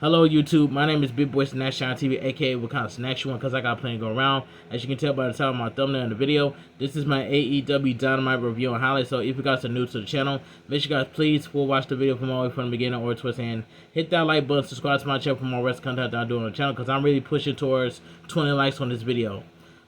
Hello YouTube, my name is Big Boy Snack Shine TV, aka what kind of snacks you want, because I got plenty going around. As you can tell by the title of my thumbnail in the video, this is my AEW Dynamite review and highlights. So if you guys are new to the channel, make sure you guys please full watch the video from all the way from the beginning or towards the end. Hit that like button, subscribe to my channel for more wrestling content that I do on the channel, because I'm really pushing towards 20 likes on this video.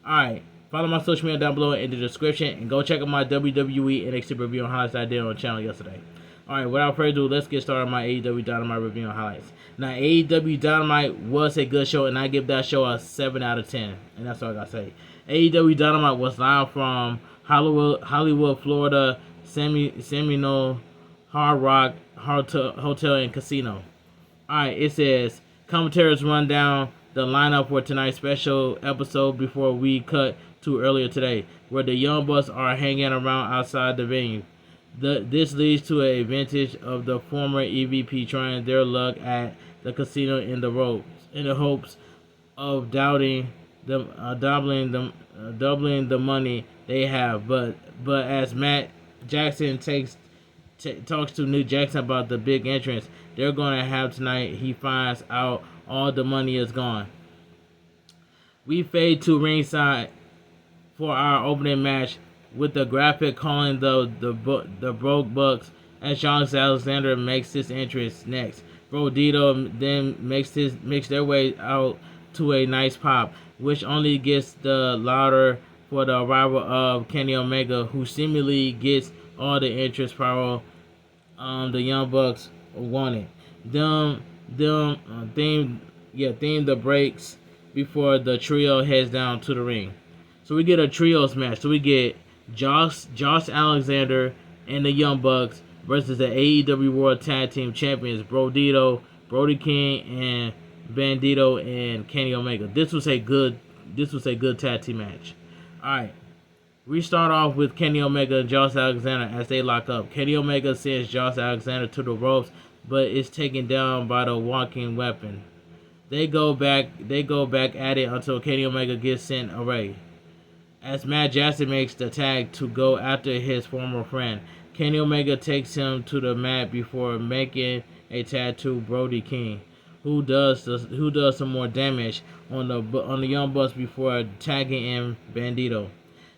Alright, follow my social media down below in the description, and go check out my WWE NXT review and highlights that I did on the channel yesterday. Alright, without further ado, let's get started on my AEW Dynamite review and highlights. Now, AEW Dynamite was a good show, and I give that show a 7 out of 10. And that's all I gotta say. AEW Dynamite was live from Hollywood, Florida, Seminole Hard Rock Hotel and Casino. Alright, it says, commentators run down the lineup for tonight's special episode before we cut to earlier today, where the Young Bucks are hanging around outside the venue. This leads to a vintage of the former EVP trying their luck at the casino in the hopes of doubling the money they have. But as Matt Jackson talks to New Jackson about the big entrance they're going to have tonight, he finds out all the money is gone. We fade to ringside for our opening match, with the graphic calling the Broke Bucks as John Alexander makes his entrance next. Brodito then makes their way out to a nice pop, which only gets the louder for the arrival of Kenny Omega, who seemingly gets all the entrance power the Young Bucks wanted. Theme the breaks before the trio heads down to the ring. So we get a trios match. So we get Josh Alexander and the Young Bucks versus the AEW World Tag Team Champions Brodito, Brody King, and Bandito and Kenny Omega. This was a good tag team match. Alright. We start off with Kenny Omega and Josh Alexander as they lock up. Kenny Omega sends Josh Alexander to the ropes, but is taken down by the walking weapon. They go back at it until Kenny Omega gets sent away. As Matt Jackson makes the tag to go after his former friend, Kenny Omega takes him to the mat before making a tag to Brody King, who does some more damage on the Young Bucks before tagging in Bandito.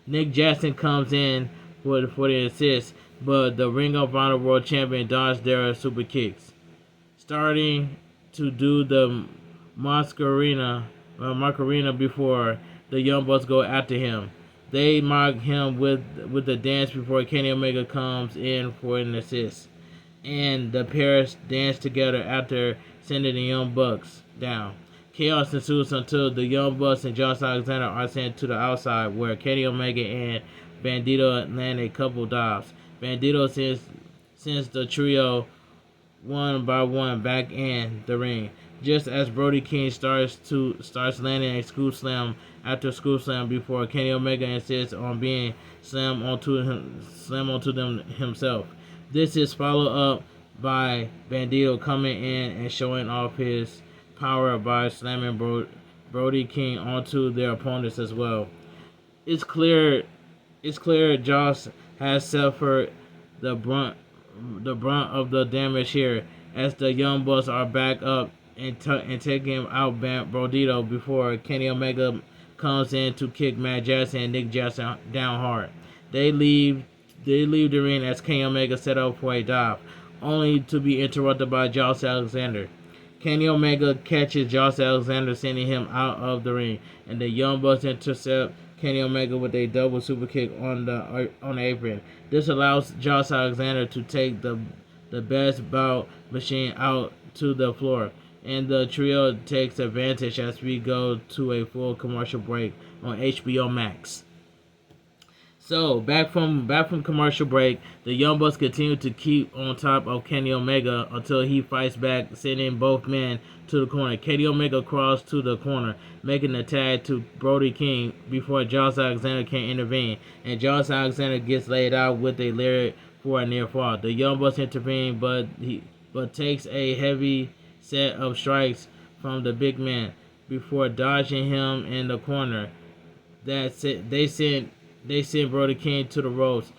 Nick Jackson comes in for the assist, but the Ring of Honor World Champion dodged their super kicks, starting to do the Macarena before the Young Bucks go after him. They mock him with the dance before Kenny Omega comes in for an assist, and the pair dance together after sending the Young Bucks down. Chaos ensues until the Young Bucks and Josh Alexander are sent to the outside, where Kenny Omega and Bandito land a couple dives. Bandito sends the trio one by one back in the ring, just as Brody King starts landing a scoop slam after scoop slam before Kenny Omega insists on being slammed onto them himself. This is followed up by Bandito coming in and showing off his power by slamming Brody King onto their opponents as well. It's clear Josh has suffered the brunt of the damage here, as the Young Bucks are back up and taking out Brodito before Kenny Omega comes in to kick Matt Jackson and Nick Jackson down hard. They leave the ring as Kenny Omega set up for a dive, only to be interrupted by Josh Alexander. Kenny Omega catches Josh Alexander, sending him out of the ring, and the Young Bucks intercept Kenny Omega with a double super kick on the apron. This allows Josh Alexander to take the best bout machine out to the floor, and the trio takes advantage as we go to a full commercial break on HBO Max. So, back from commercial break, the Young Bucks continue to keep on top of Kenny Omega until he fights back, sending both men to the corner. Kenny Omega crawls to the corner, making the tag to Brody King before Josh Alexander can intervene, and Josh Alexander gets laid out with a lariat for a near fall. The Young Bucks intervene, but takes a heavy set of strikes from the big man before dodging him in the corner. That's it. They send Brody King to the ropes,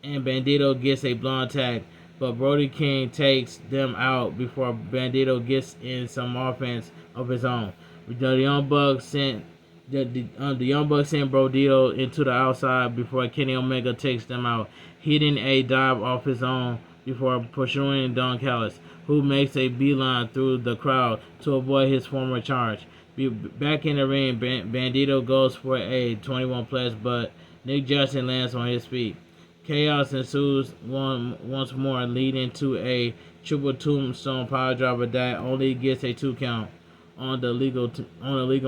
and Bandito gets a blonde tag. but Brody King takes them out before Bandito gets in some offense of his own. The Young Bucks sent the Young Bucks sent Bandito into the outside before Kenny Omega takes them out, hitting a dive off his own before pursuing Don Callis, who makes a beeline through the crowd to avoid his former charge. Back in the ring, Bandito goes for a 21 plus, but Nick Jackson lands on his feet. Chaos ensues once more, leading to a triple tombstone power driver that only gets a 2 count on the legal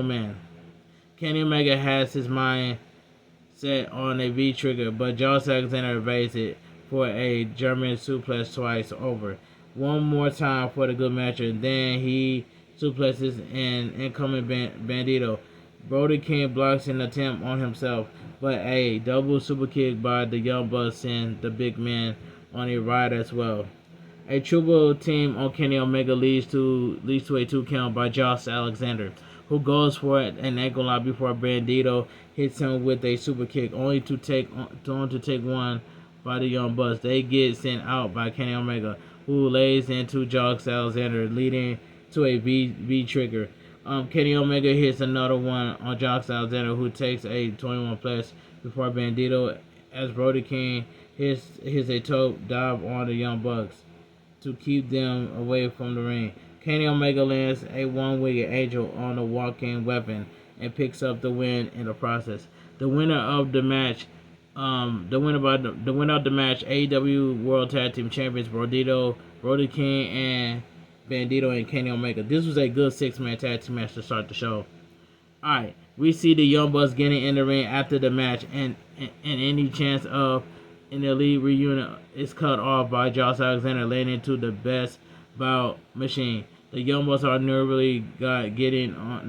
man. Kenny Omega has his mind set on a V trigger, but Josh Alexander evades it for a German suplex twice over. One more time for the good match, and then he suplexes an incoming Bandito. Brody King blocks an attempt on himself, but a double super kick by the Young Bucks sends the big man on a ride as well. A triple team on Kenny Omega leads to a 2 count by Josh Alexander, who goes for an ankle lock before Bandito hits him with a super kick, only to take one by the Young Bucks. They get sent out by Kenny Omega, who lays into Josh Alexander, leading to a V trigger. Kenny Omega hits another one on Josh Alexander, who takes a 21 plus before Bandito, as Brody King hits a toe dive on the Young Bucks to keep them away from the ring. Kenny Omega lands a one-winged angel on the walk-in weapon and picks up the win in the process. The winner of the match, AEW World Tag Team Champions Brody King, and Bandito and Kenny Omega. This was a good 6-man tag team match to start the show. Alright, we see the Young Bucks getting in the ring after the match, and any chance of an elite reunion is cut off by Josh Alexander laying into the best bout machine. The Young Bucks are nervously getting on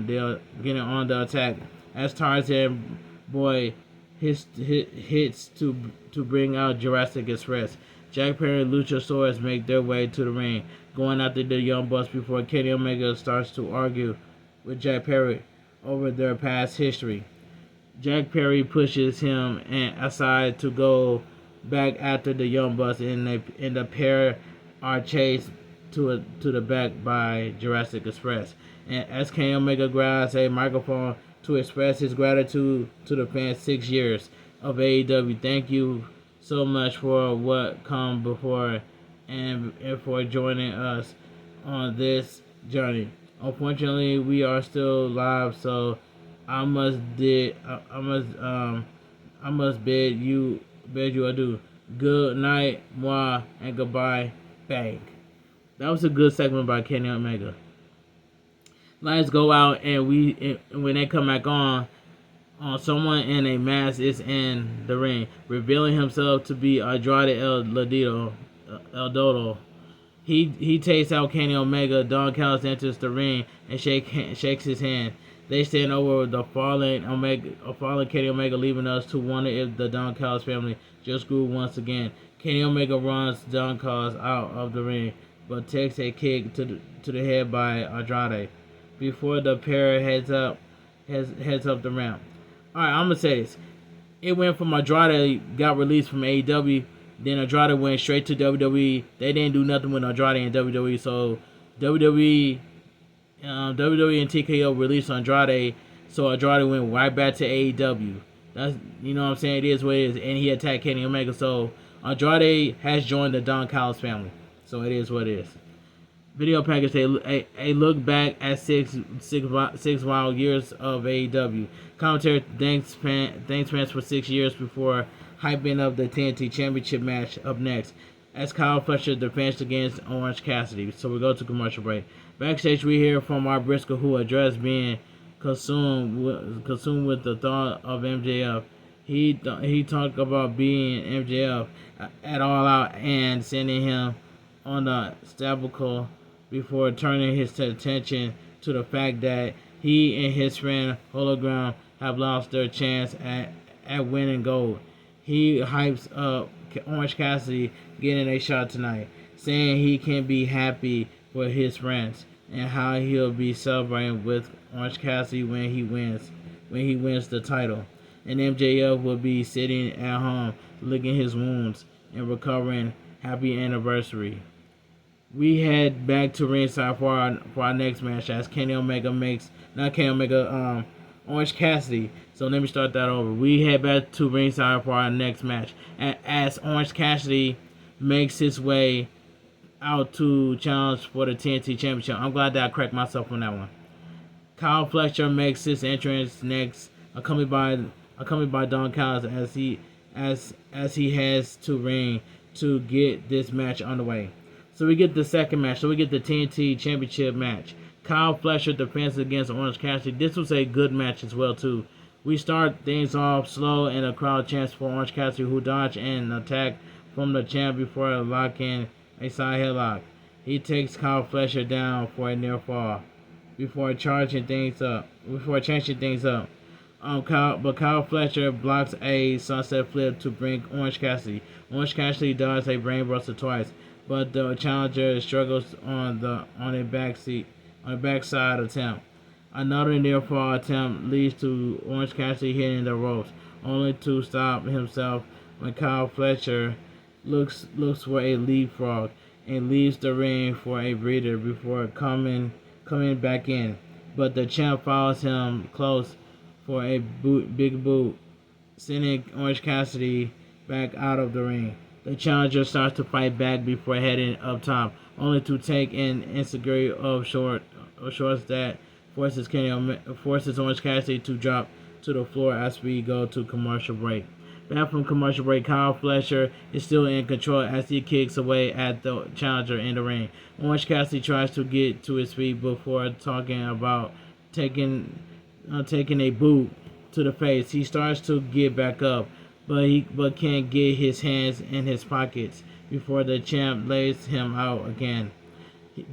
the attack as Tarzan Boy hits to bring out Jurassic Express. Jack Perry and Luchasaurus make their way to the ring, going after the Young Bucks before Kenny Omega starts to argue with Jack Perry over their past history. Jack Perry pushes him aside to go back after the Young Bucks, and the pair are chased to the back by Jurassic Express. And as Kenny Omega grabs a microphone to express his gratitude to the fans 6 years of AEW, thank you so much for what come before and for joining us on this journey. Unfortunately, we are still live, so I must bid you adieu. Good night, moi, and goodbye, bang. That was a good segment by Kenny Omega. Lights go out, and when they come back on, someone in a mask is in the ring, revealing himself to be Andrade ldolo. He takes out Kenny Omega. Don Callis enters the ring and shakes his hand. They stand over the fallen Kenny Omega, leaving us to wonder if the Don Callis family just grew once again. Kenny Omega runs Don Callis out of the ring, but takes a kick to the head by Andrade before the pair heads up the ramp. Alright, I'm gonna say this. It went from Andrade got released from AEW, then Andrade went straight to WWE. They didn't do nothing with Andrade in WWE, so WWE and TKO released Andrade, so Andrade went right back to AEW. That's, you know what I'm saying, it is what it is, and he attacked Kenny Omega, so Andrade has joined the Don Callis family, so it is what it is. Video package, a look back at six wild years of AEW. Commentary thanks fans for 6 years before hyping up the TNT Championship match up next, as Kyle Fletcher defends against Orange Cassidy. So we go to commercial break. Backstage, we hear from our Briscoe, who addressed being consumed with the thought of MJF. He talked about being MJF at All Out and sending him on the sabbatical before turning his attention to the fact that he and his friend Hologram have lost their chance at winning gold. He hypes up Orange Cassidy getting a shot tonight, saying he can be happy for his friends and how he'll be celebrating with Orange Cassidy when he wins the title. And MJF will be sitting at home licking his wounds and recovering happy anniversary. We head back to ringside for our next match as Kenny Omega makes not Kenny Omega Orange Cassidy. So let me start that over. We head back to ringside for our next match as Orange Cassidy makes his way out to challenge for the TNT Championship. I'm glad that I correct myself on that one. Kyle Fletcher makes his entrance next, accompanied by Don Callis as he heads to ring to get this match underway. So we get the second match. So we get the TNT Championship match. Kyle Fletcher defends against Orange Cassidy. This was a good match as well too. We start things off slow and the crowd chants for Orange Cassidy, who dodged an attack from the champ before locking a side headlock. He takes Kyle Fletcher down for a near fall before changing things up. Kyle Fletcher blocks a sunset flip to bring Orange Cassidy. Orange Cassidy does a brainbuster twice, but the challenger struggles on a backside attempt. Another near fall attempt leads to Orange Cassidy hitting the ropes, only to stop himself when Kyle Fletcher looks for a leapfrog and leaves the ring for a breather before coming back in. But the champ follows him close for a big boot, sending Orange Cassidy back out of the ring. The challenger starts to fight back before heading up top, only to take an enzuigiri of shorts that forces Orange Cassidy to drop to the floor as we go to commercial break. Back from commercial break, Kyle Fletcher is still in control as he kicks away at the challenger in the ring. Orange Cassidy tries to get to his feet before talking about taking a boot to the face. He starts to get back up, but can't get his hands in his pockets before the champ lays him out again.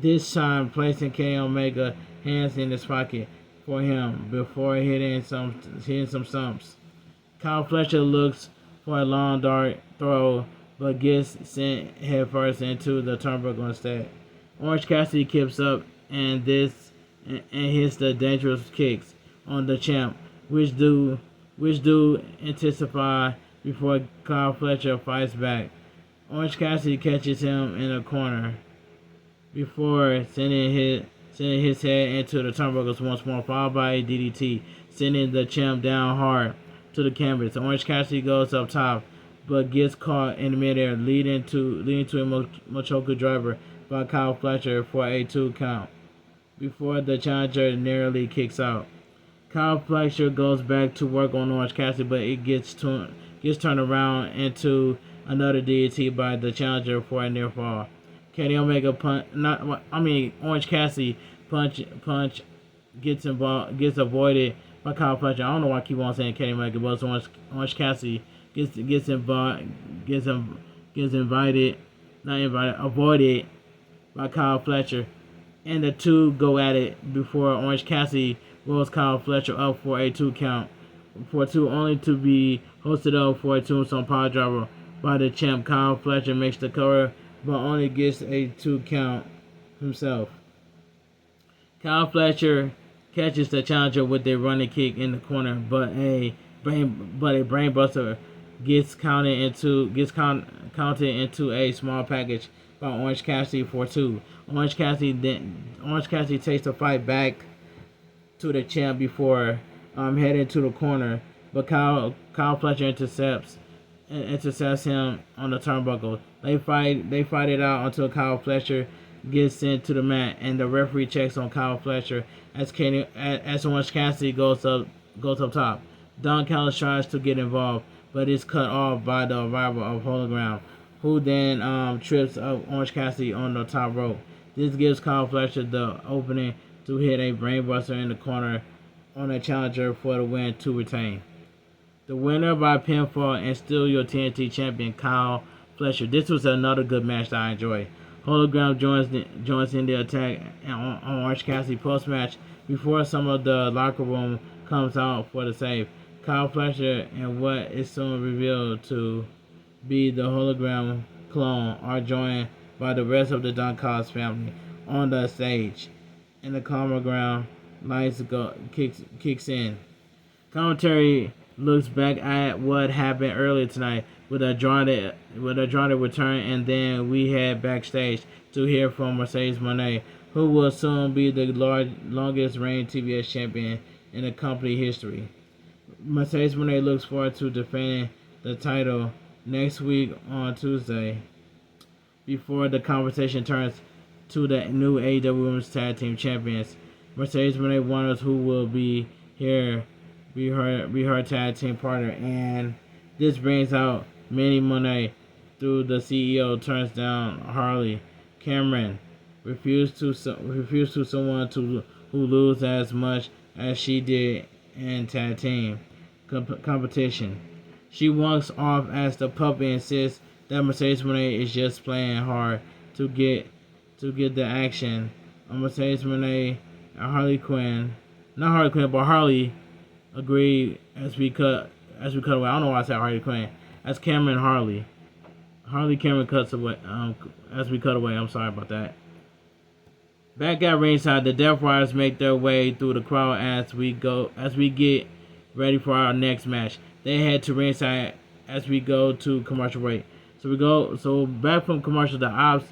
This time, placing Kenny Omega hands in his pocket for him before hitting some stumps. Kyle Fletcher looks for a long dart throw, but gets sent headfirst into the turnbuckle instead. Orange Cassidy keeps up and hits the dangerous kicks on the champ, which do intensify before Kyle Fletcher fights back. Orange Cassidy catches him in the corner before sending his head into the turnbuckles once more, followed by a DDT, sending the champ down hard to the canvas. Orange Cassidy goes up top, but gets caught in midair, leading to a Machoka driver by Kyle Fletcher for a 2 count before the challenger narrowly kicks out. Kyle Fletcher goes back to work on Orange Cassidy, but it gets turned around into another DDT by the challenger for a near fall. Orange Cassidy punch gets avoided by Kyle Fletcher. I don't know why I keep on saying Kenny Omega, but Orange Cassidy avoided by Kyle Fletcher, and the two go at it before Orange Cassidy rolls Kyle Fletcher up for a 2 count, only to be hosted up for a tombstone power driver by the champ. Kyle Fletcher makes the cover, but only gets a 2 count himself. Kyle Fletcher catches the challenger with a running kick in the corner, but a brainbuster gets counted into a small package by Orange Cassidy for 2. Orange Cassidy takes the fight back to the champ before heading to the corner, but Kyle Fletcher intercepts him on the turnbuckle. They fight it out until Kyle Fletcher gets sent to the mat, and the referee checks on Kyle Fletcher as Orange Cassidy goes up top. Don Callis tries to get involved, but is cut off by the arrival of Hologram, who then trips up Orange Cassidy on the top rope. This gives Kyle Fletcher the opening to hit a brainbuster in the corner on a challenger for the win to retain. The winner by pinfall and still your TNT champion, Kyle Fletcher. This was another good match that I enjoyed. Hologram joins in the attack on Orange Cassidy post-match before some of the locker room comes out for the save. Kyle Fletcher and what is soon revealed to be the Hologram clone are joined by the rest of the Don Callis family on the stage, and the calmer ground lights kicks in. Commentary looks back at what happened earlier tonight. with Andrade return, and then we head backstage to hear from Mercedes Moné, who will soon be the longest reigning TBS champion in the company history. Mercedes Moné looks forward to defending the title next week on Tuesday, before the conversation turns to the new AEW Women's Tag Team Champions. Mercedes Moné wonders who will be her tag team partner, and this brings out Mandy Moné through the CEO turns down Harley. Cameron refused to someone who lose as much as she did in tag team competition. She walks off as the puppy insists that Mercedes Moné is just playing hard to get the action. Mercedes Moné and Harley agreed as we cut away. I don't know why I said Harley Quinn. As Cameron Cameron cuts away. As we cut away. I'm sorry about that. Back at ringside, the Death Riders make their way through the crowd as we get ready for our next match. They head to ringside as we go to commercial break. So back from commercial, the Ops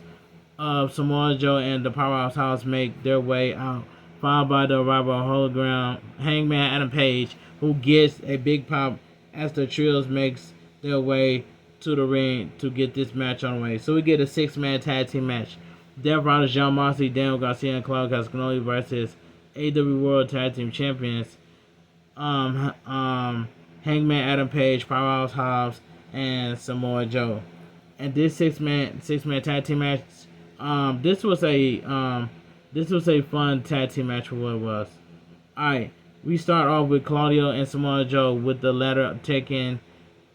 of Samoa Joe and the Powerhouse Hobbs make their way out, followed by the arrival of hologram Hangman Adam Page, who gets a big pop as the trios makes their way to the ring to get this match on the way. So we get a 6-man tag team match. Death Riders John Moxley, Daniel Garcia, and Claudio Castagnoli versus AEW World Tag Team Champions Hangman Adam Page, Powerhouse Hobbs, and Samoa Joe. And this six man tag team match, this was a fun tag team match for what it was. Alright, we start off with Claudio and Samoa Joe, with the latter taking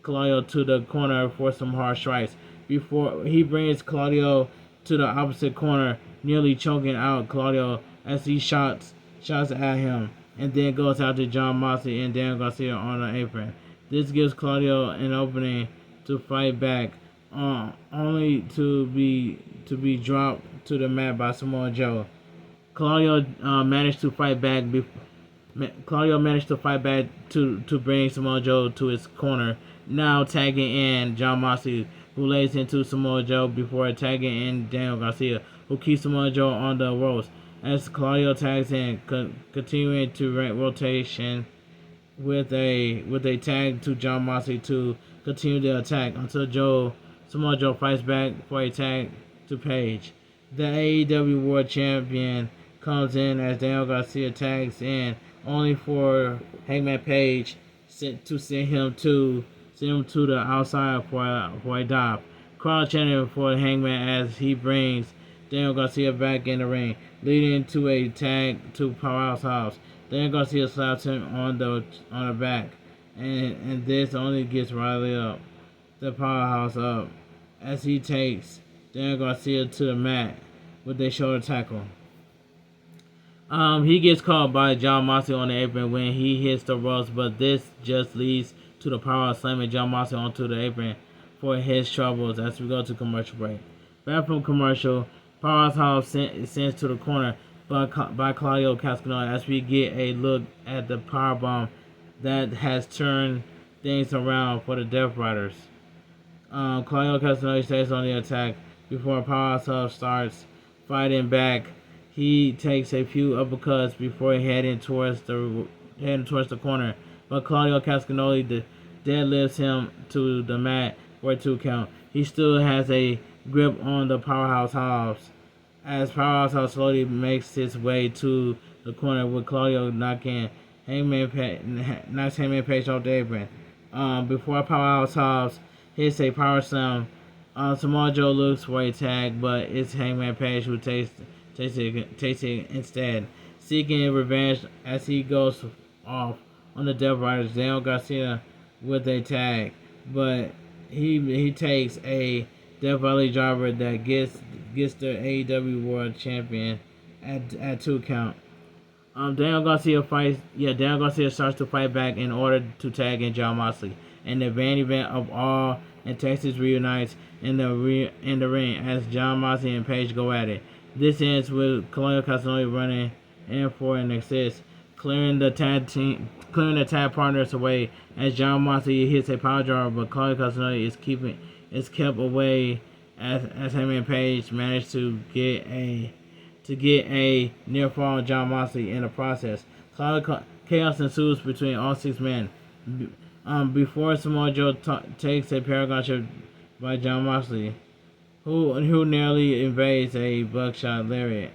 Claudio to the corner for some hard strikes. Before he brings Claudio to the opposite corner, nearly choking out Claudio as he shots at him, and then goes out to John Moxley and Daniel Garcia on the apron. This gives Claudio an opening to fight back, only to be dropped to the mat by Samoa Joe. Claudio managed to fight back to bring Samoa Joe to his corner, now tagging in John Moxley, who lays into Samoa Joe before tagging in Daniel Garcia, who keeps Samoa Joe on the ropes. As Claudio tags in, continuing to rotation with a tag to John Moxley to continue the attack until Samoa Joe fights back for a tag to Page. The AEW World Champion comes in as Daniel Garcia tags in, only for Hangman Page to send him to the outside for a dive. Crowd chanting for Hangman as he brings Daniel Garcia back in the ring, leading to a tag to Powerhouse Hobbs. Daniel Garcia slaps him on the back, and this only gets the Powerhouse up, as he takes Daniel Garcia to the mat with a shoulder tackle. He gets caught by John Moxley on the apron when he hits the ropes, but this just leads to the Powerhouse slamming John Moxley onto the apron for his troubles as we go to commercial break. Back from commercial, Powerhouse Hobbs sends to the corner by Claudio Castagnoli as we get a look at the powerbomb that has turned things around for the Death Riders. Claudio Castagnoli stays on the attack before Powerhouse Hobbs starts fighting back. He takes a few uppercuts before heading towards the corner, but Claudio Castagnoli deadlifts him to the mat for a 2 count. He still has a grip on the Powerhouse Hobbs as Powerhouse Hobbs slowly makes his way to the corner, with Claudio knocks Hangman Page off the apron. Before Powerhouse Hobbs hits a power slam, Samoa Joe looks for a tag, but it's Hangman Page who takes it instead, seeking revenge as he goes off on the Death Riders, Daniel Garcia, with a tag, but he takes a Death Valley driver that gets the AEW World Champion at 2 count. Daniel Garcia starts to fight back in order to tag in John Moxley, and the main event of all, and Texas reunites in the ring as John Moxley and Page go at it. This ends with Claudio Castagnoli running in for an assist, clearing the tag partners away as John Moxley hits a power driver, but Claudio Castagnoli is kept away as Hangman Page managed to get a near fall on John Moxley in the process. Chaos ensues between all six men. Before Samoa Joe takes a Paragon ship by John Moxley, who nearly invades a buckshot lariat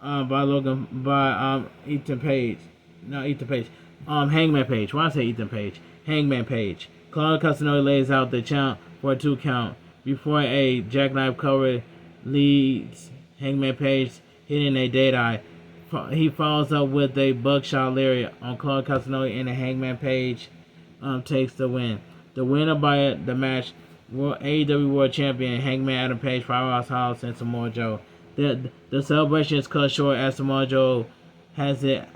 by Ethan Page. No, Ethan Page. Hangman Page. Why I say Ethan Page? Hangman Page. Claudio Castagnoli lays out the chant for a 2 count before a jackknife cover leads Hangman Page hitting a dead eye. He follows up with a buckshot lariat on Claudio Castagnoli, and the Hangman Page takes the win. The winner by the match, AEW World Champion Hangman Adam Page, Powerhouse Hobbs, and Samoa Joe. The celebration is cut short as Samoa Joe has it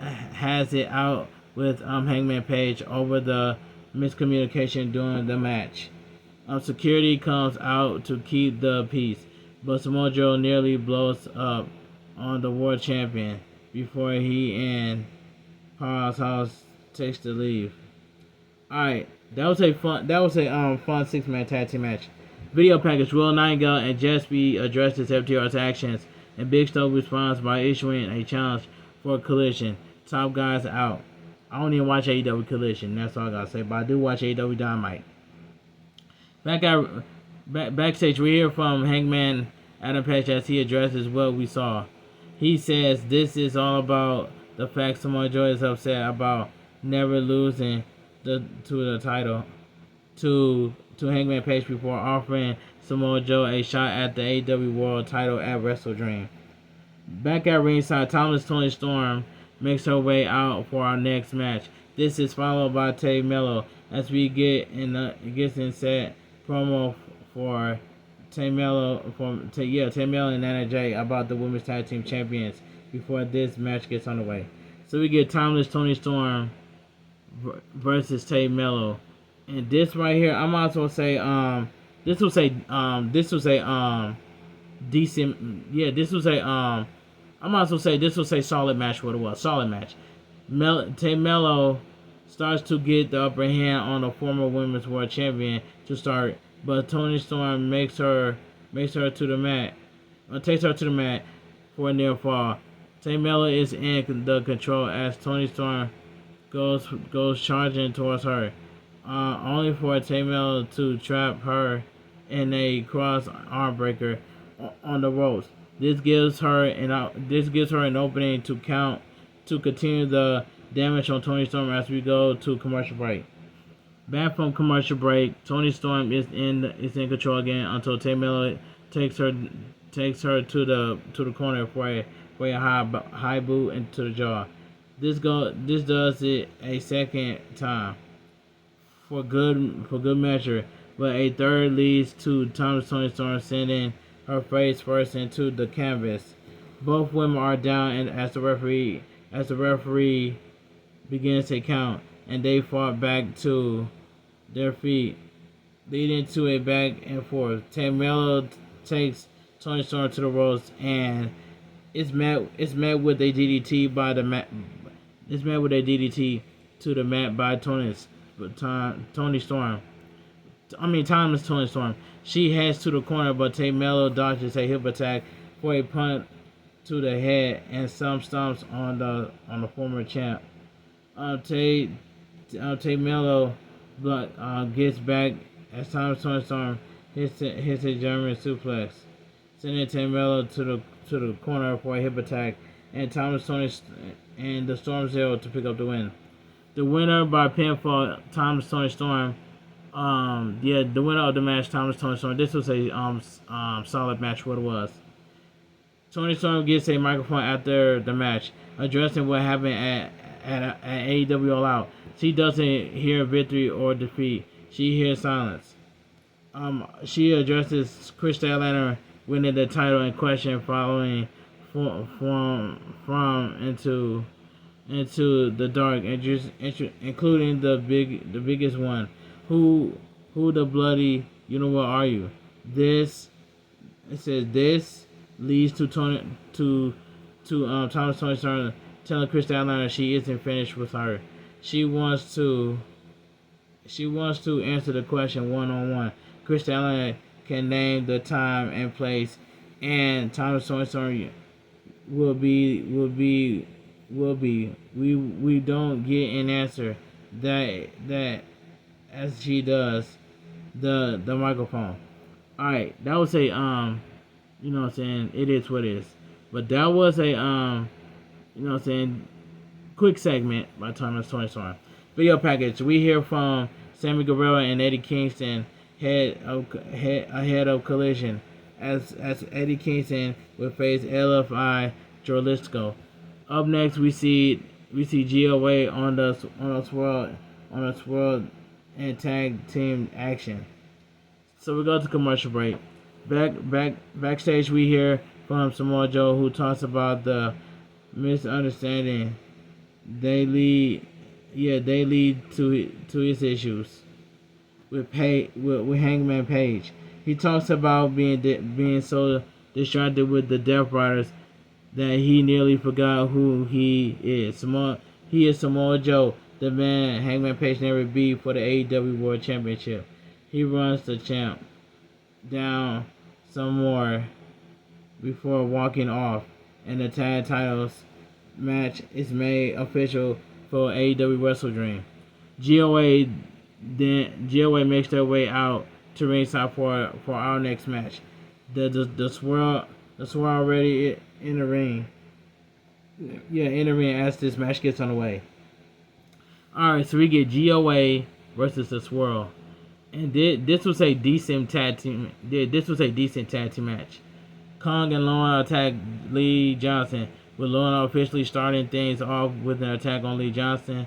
out with Hangman Page over the miscommunication during the match. Security comes out to keep the peace, but Samoa Joe nearly blows up on the World Champion before he and Powerhouse Hobbs takes the leave. Alright, that was a fun 6-man tag team match. Video package: Will Nightingale and Jesby addresses FTR's actions, and Big Show responds by issuing a challenge for a collision. Top guys out. I don't even watch AEW Collision, that's all I gotta say, but I do watch AEW Dynamite. Backstage, we hear from Hangman Adam Page as he addresses what we saw. He says this is all about the fact Samoa Joe is upset about never losing to the title to Hangman Page before offering Samoa Joe a shot at the AEW World title at Wrestle Dream. Back at ringside, Thomas Toni Storm makes her way out for our next match. This is followed by Tay Mello as we get in set promo for Tay Mello and Anna Jay about the Women's Tag Team Champions before this match gets underway. So we get Timeless Toni Storm versus Tay Mello. And this right here, I might as well say this was a decent, yeah, this was a I might as well say this was a solid match. What it was, solid match. Tay Mello starts to get the upper hand on the former Women's World Champion to start, but Toni Storm takes her to the mat for a near fall. Tay Mello is in the control as Toni Storm goes charging towards her, only for Tay Mello to trap her in a cross arm breaker on the ropes. This gives her an opening to continue the damage on Toni Storm as we go to commercial break. Back from commercial break, Toni Storm is in control again until Tay Mello takes her to the corner for a high boot into the jaw. This does it a second time for good measure, but a third leads to Toni Storm sending her face first into the canvas. Both women are down, and as the referee begins to count, and they fall back to their feet, leading to a back and forth. Tay Mello takes Toni Storm to the ropes, and it's met with a DDT by the mat. It's met with a DDT to the mat by Toni Storm. Timeless Toni Storm. She heads to the corner, but Tay Mello dodges a hip attack for a punt to the head and some stomps on the former champ. Tay Mello gets back as Toni Storm hits a German suplex, sending Tay Mello to the corner for a hip attack, and and the Storm Zero to pick up the win. The winner by pinfall, Timeless Toni Storm. The winner of the match, Timeless Toni Storm. This was a solid match. What it was. Toni Storm gets a microphone after the match, addressing what happened at AEW All Out. She doesn't hear victory or defeat. She hears silence. She addresses Chris Statlander winning the title in question, following from into the dark, including the biggest one. Who the bloody, you know what are you? This leads to Thomas Toni Storm telling Chris Statlander she isn't finished with her. She wants to answer the question one-on-one. Chris Statlander can name the time and place, and Thomas Sorensen will be. We don't get an answer that as she does the microphone. All right, that was a you know what I'm saying, it is what it is. But that was a you know what I'm saying, quick segment by Thomas Sorensen. Video package. We hear from Sammy Guevara and Eddie Kingston ahead of Collision as Eddie Kingston will face LFI Jalisco. Up next, we see GOA on the swirl and tag team action. So we go to commercial break. Backstage, we hear from Samoa Joe, who talks about the misunderstanding they lead to his issues with Hangman Page. He talks about being so distracted with the Death Riders that he nearly forgot who he is. He is Samoa Joe, the man Hangman Page never beat for the AEW World Championship. He runs the champ down some more before walking off, and the tag titles match is made official for AEW Wrestle Dream. GOA makes their way out to ringside for our next match. The swirl already in the ring. Yeah, in the ring as this match gets underway. Alright, so we get GOA versus the Swirl. And this was a decent tag team. This was a decent tag team match. Kong and Lorne attack Lee Johnson, with Lorne officially starting things off with an attack on Lee Johnson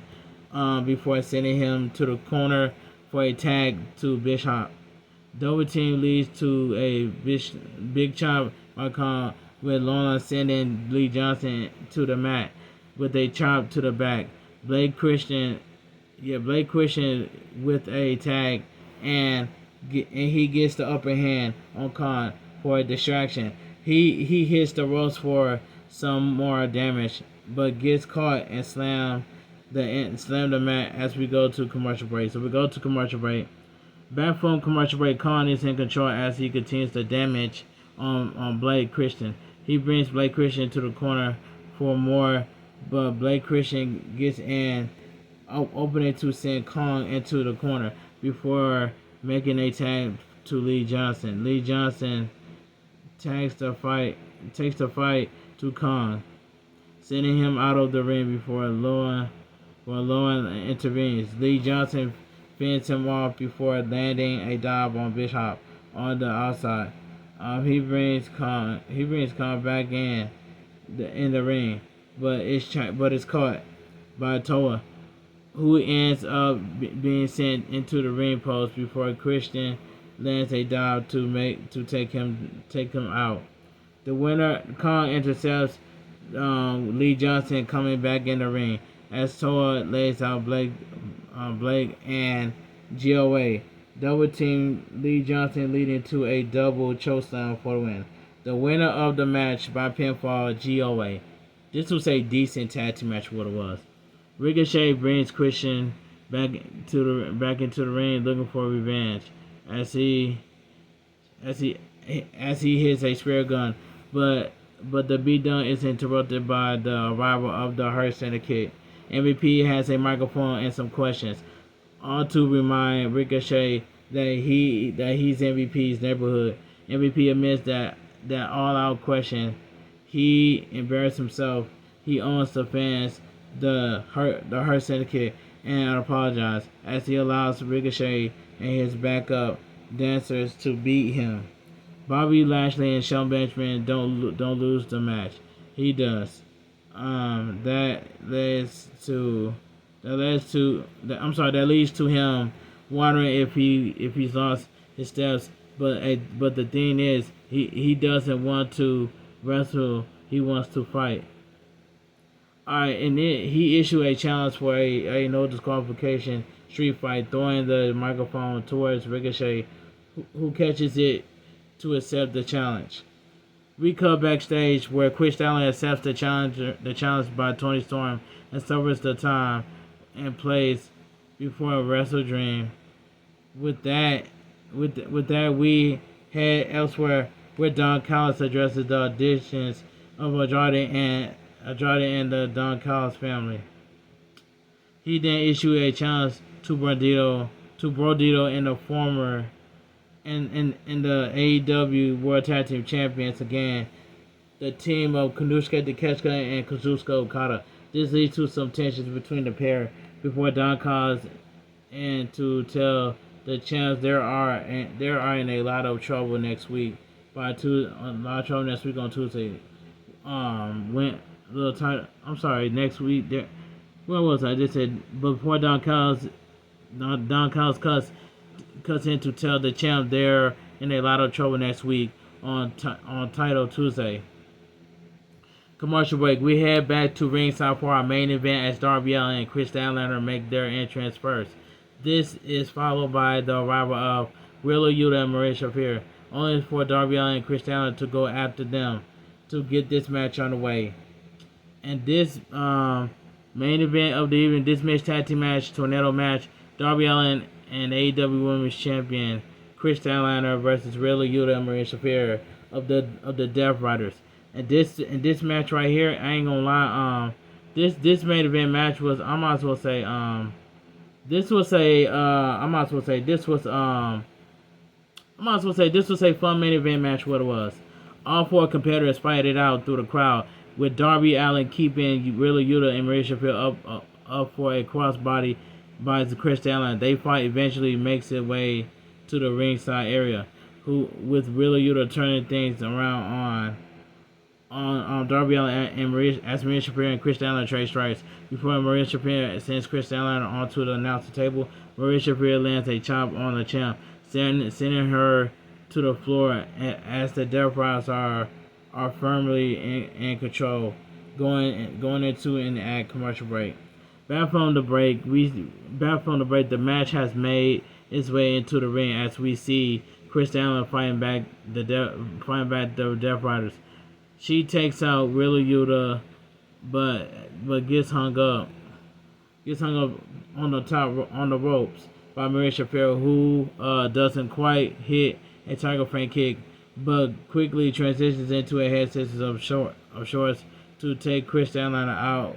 before sending him to the corner for a tag to Bishop. Double team leads to a big chop by Kong, with Lorne sending Lee Johnson to the mat with a chop to the back. Blake Christian with a tag, and he gets the upper hand on Khan for a distraction. He hits the ropes for some more damage, but gets caught and slam the mat as we go to commercial break. So we go to commercial break. Back from commercial break, Khan is in control as he continues the damage on Blake Christian. He brings Blake Christian to the corner for more, but Blake Christian gets in, opening to send Kong into the corner before making a tag to Lee Johnson. Lee Johnson takes the fight to Kong, sending him out of the ring before Lorne intervenes. Lee Johnson fends him off before landing a dive on Bishop on the outside. He brings Kong back in the ring, but it's caught by Toa, who ends up being sent into the ring post before Christian lands a dive to take him out. The winner, Kong, intercepts Lee Johnson coming back in the ring as Toa lays out Blake and GOA. Double team Lee Johnson, leading to a double chokeslam for the win. The winner of the match by pinfall, GOA. This was a decent tag team match, what it was. Ricochet brings Christian back into the ring, looking for revenge as he hits a spear gun, but the beatdown is interrupted by the arrival of the Hurt Syndicate. MVP has a microphone and some questions, all to remind Ricochet that he's MVP's neighborhood. MVP admits that all-out question. He embarrassed himself. He owns the fans, the Hurt Syndicate, and apologizes as he allows Ricochet and his backup dancers to beat him. Bobby Lashley and Shelton Benjamin don't lose the match. He does. That leads to him wondering if he's lost his steps. But the thing is, he doesn't want to wrestle. He wants to fight. Alright, and then he issued a challenge for a no disqualification street fight, throwing the microphone towards Ricochet, who catches it to accept the challenge. We cut backstage where Chris Allen accepts the challenge by Tony Storm and suffers the time and place before Wrestle Dream. With that, we head elsewhere where Don Callis addresses the auditions of Andrade and the Don Callis family. He then issued a challenge to Brodito and the former and the AEW World Tag Team Champions again, the team of Kanushka Takeshita and Kazuchika Okada. This leads to some tensions between the pair before Don Callis and to tell the champs they are in a lot of trouble next week on Tuesday. Next week. Where was I? Just said before Don Callis cuts in to tell the champ they're in a lot of trouble next week on Title Tuesday. Commercial break. We head back to ringside for our main event as Darby Allin and Chris Statlander make their entrance first. This is followed by the arrival of Wheeler Yuta and Maria Shafir, only for Darby Allin and Chris Statlander to go after them to get this match on the way. And this main event of the evening, this mixed tag team match, tornado match, Darby Allin and AEW Women's Champion Chris Statlander versus Wheeler Yuta and Maria Shafir of the Death Riders. And this match right here, I ain't gonna lie, this main event match was this was a fun main event match. What it was, all four competitors fight it out through the crowd, with Darby Allin keeping Wheeler Yuta and Maria Shafir up for a crossbody by Chris Statlander. They fight eventually makes its way to the ringside area, with Wheeler Yuta turning things around on Darby Allin and Maria Shafir and Chris Statlander trade strikes before Maria Shafir sends Chris Statlander onto the announcer table. Maria Shafir lands a chop on the champ, sending her to the floor as the Death Riders are firmly in control, going into an ad commercial break. Back from the break, the match has made its way into the ring as we see Chris Statlander fighting back the Death Riders. She takes out Wheeler Yuta, but gets hung up on the ropes by Maria Shafir, who doesn't quite hit a Tiger Frame kick, but quickly transitions into a head scissors of shorts to take Chris Statlander out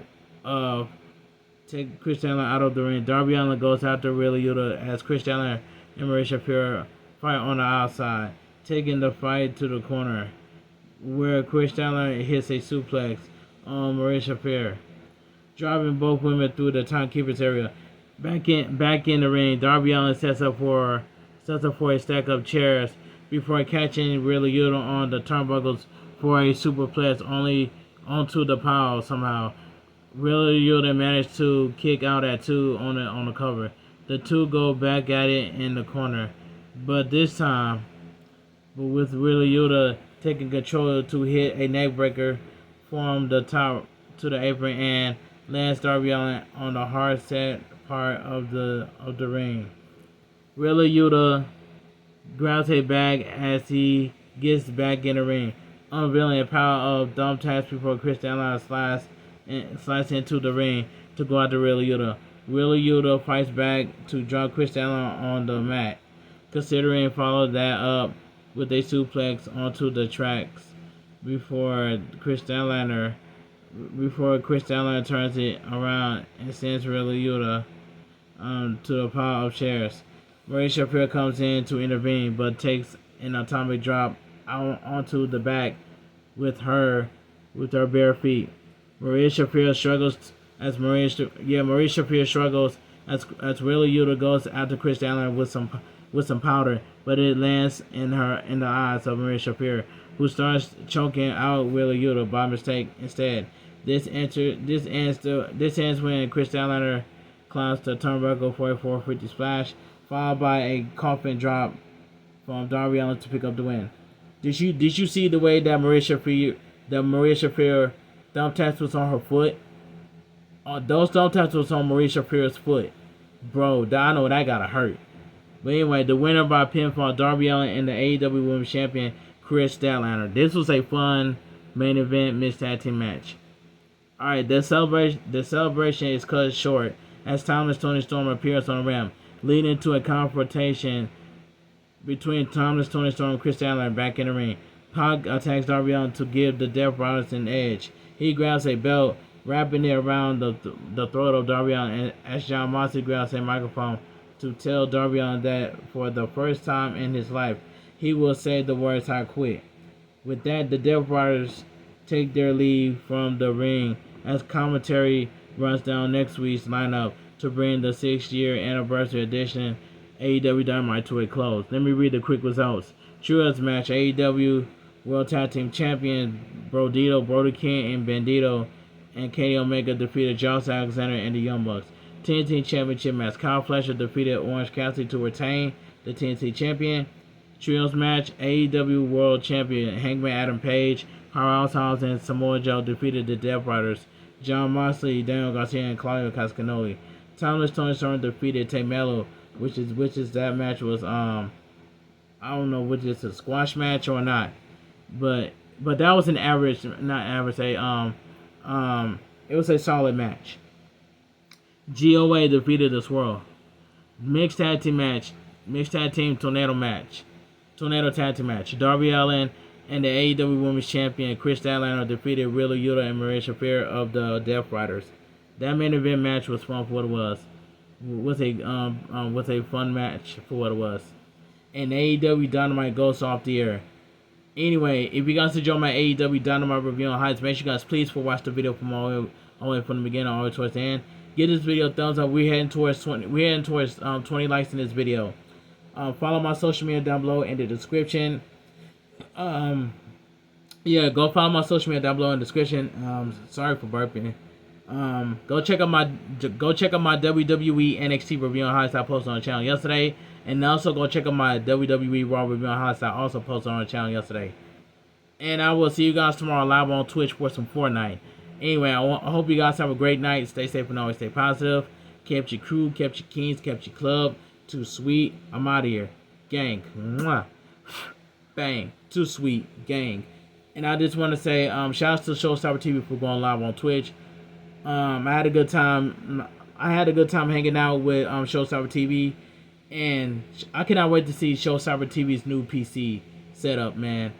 of the ring. Darby Allin goes after Wheeler Yuta as Chris Statlander and Maria Shafir fight on the outside, taking the fight to the corner, where Chris Statlander hits a suplex on Maria Shafir, driving both women through the timekeepers area. Back in the ring, Darby Allin sets up for a stack of chairs before catching Wheeler Yuta on the turnbuckles for a superplex only onto the pile somehow. Wheeler Yuta managed to kick out at 2 on the cover. The two go back at it in the corner, but this time, with Wheeler Yuta taking control to hit a neckbreaker from the top to the apron and lands Darby Allin on the hard set part of the ring. Wheeler Yuta grabs a bag as he gets back in the ring, unveiling a pile of dumb tacks before Chris Statlander slides into the ring to go after Wheeler Yuta. Wheeler Yuta fights back to drop Chris Statlander on the mat, considering follow that up with a suplex onto the tracks before Chris Statlander turns it around and sends Wheeler Yuta to the pile of chairs. Maria Shafir comes in to intervene, but takes an atomic drop out onto the back with her bare feet. Maria Shafir struggles as Wheeler Yuta goes after Chris Statlander with some powder, but it lands in the eyes of Maria Shafir, who starts choking out Wheeler Yuta by mistake instead. This ends when Chris Statlander climbs the turnbuckle for a 450 splash, followed by a coffin drop from Darby Allin to pick up the win. Did you see the way that Maria Shafir thumb taps was on her foot? Those thumb taps was on Maria Shafir's foot, bro. I know that gotta hurt. But anyway, the winner by pinfall, Darby Allin and the AEW Women's Champion Chris Statlander. This was a fun main event mixed tag team match. Alright, the celebration is cut short as Timeless Tony Storm appears on the ramp, leading to a confrontation between Timeless Tony Storm and Chris Statlander back in the ring. Pac attacks Darby Allin to give the Death Riders an edge. He grabs a belt, wrapping it around the throat of Darby Allin, as John Moxley grabs a microphone to tell Darby Allin that for the first time in his life, he will say the words "I quit." With that, the Death Riders take their leave from the ring as commentary runs down next week's lineup to bring the 6-year anniversary edition AEW Dynamite to a close. Let me read the quick results. Trios match: AEW World Tag Team Champion Brody King and Bandito and Kenny Omega defeated Josh Alexander and the Young Bucks. TNT Championship match: Kyle Fletcher defeated Orange Cassidy to retain the TNT Champion. Trios match: AEW World Champion Hangman Adam Page, Powerhouse Hobbs, and Samoa Joe defeated the Death Riders, John Moxley, Daniel Garcia, and Claudio Castagnoli. Timeless Tony Storm defeated Tay Melo, which is that match was I don't know which is a squash match or not, but that was an average, not average, it was a solid match. GOA defeated the Swirl. Mixed tag team tornado tag team match. Darby Allin and the AEW Women's Champion Chris Statlander defeated Rilla Yuta and Maria Shafir of the Death Riders. That main event match was fun for what it was. Was a fun match for what it was. And AEW Dynamite goes off the air. Anyway, if you guys enjoy my AEW Dynamite review on highlights, make sure you guys please watch the video from all the way from the beginning all the way towards the end. Give this video a thumbs up. We're heading towards 20 likes in this video. Follow my social media down below in the description. Yeah, go follow my social media down below in the description. Sorry for burping. Go check out my WWE NXT review on highlights I posted on the channel yesterday, and also go check out my WWE Raw review on highlights I also posted on the channel yesterday. And I will see you guys tomorrow live on Twitch for some Fortnite. Anyway, I hope you guys have a great night. Stay safe and always stay positive. Kept your crew, kept your kings, kept your club. Too sweet. I'm out of here, gang. Mwah. Bang. Too sweet, gang. And I just want to say, shout out to Showstopper TV for going live on Twitch. I had a good time. Hanging out with Showstopper TV, and I cannot wait to see Showstopper TV's new PC setup, man.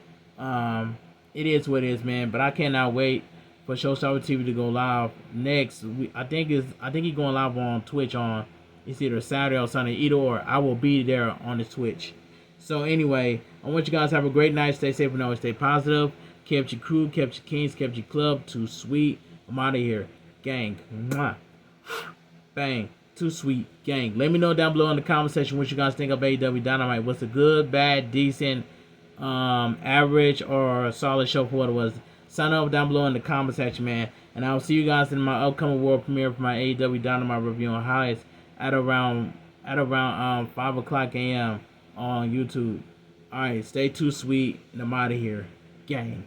It is what it is, man. But I cannot wait for Showstopper TV to go live next week. I think he's going live on Twitch on it's either Saturday or Sunday. Either or, I will be there on his Twitch. So anyway, I want you guys to have a great night. Stay safe and always stay positive. Kept your crew, kept your kings, kept your club. Too sweet. I'm out of here, gang. Mwah. Bang. Too sweet, gang. Let me know down below in the comment section what you guys think of AEW Dynamite. What's a good, bad, decent, average, or solid show for what it was? Sign up down below in the comment section, man. And I'll see you guys in my upcoming world premiere for my AEW Dynamite review on highlights at around 5 o'clock a.m. on YouTube. Alright, stay too sweet, and I'm out of here, gang.